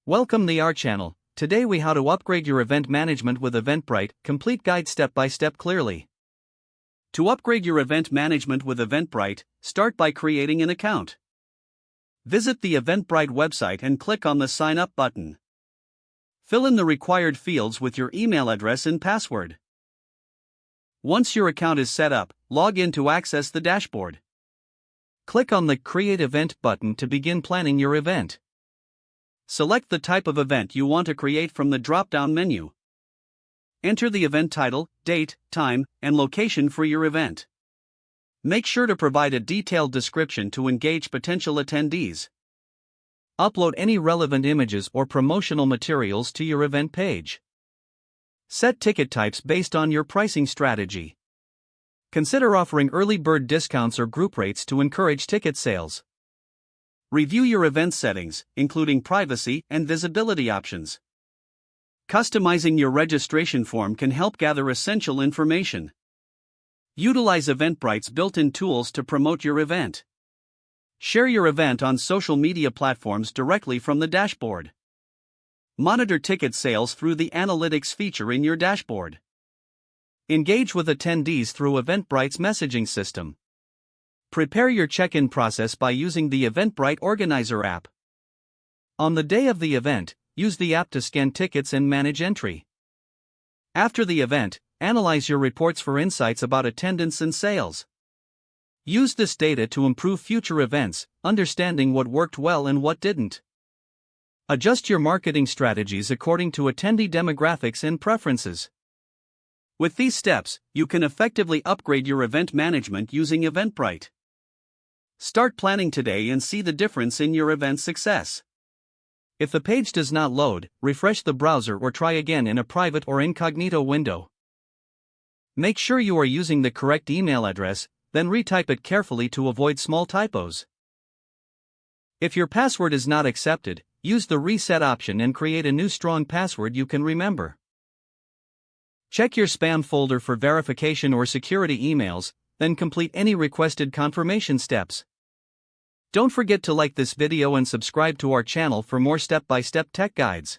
Welcome to our channel. Today we how to upgrade your event management with Eventbrite, complete guide step by step clearly. To upgrade your event management with Eventbrite, start by creating an account. Visit the Eventbrite website and click on the Sign Up button. Fill in the required fields with your email address and password. Once your account is set up, log in to access the dashboard. Click on the Create Event button to begin planning your event. Select the type of event you want to create from the drop-down menu. Enter the event title, date, time, and location for your event. Make sure to provide a detailed description to engage potential attendees. Upload any relevant images or promotional materials to your event page. Set ticket types based on your pricing strategy. Consider offering early bird discounts or group rates to encourage ticket sales. Review your event settings, including privacy and visibility options. Customizing your registration form can help gather essential information. Utilize Eventbrite's built-in tools to promote your event. Share your event on social media platforms directly from the dashboard. Monitor ticket sales through the analytics feature in your dashboard. Engage with attendees through Eventbrite's messaging system. Prepare your check-in process by using the Eventbrite Organizer app. On the day of the event, use the app to scan tickets and manage entry. After the event, analyze your reports for insights about attendance and sales. Use this data to improve future events, understanding what worked well and what didn't. Adjust your marketing strategies according to attendee demographics and preferences. With these steps, you can effectively upgrade your event management using Eventbrite. Start planning today and see the difference in your event success. If the page does not load, refresh the browser or try again in a private or incognito window. Make sure you are using the correct email address, then retype it carefully to avoid small typos. If your password is not accepted, use the reset option and create a new strong password you can remember. Check your spam folder for verification or security emails, then complete any requested confirmation steps. Don't forget to like this video and subscribe to our channel for more step-by-step tech guides.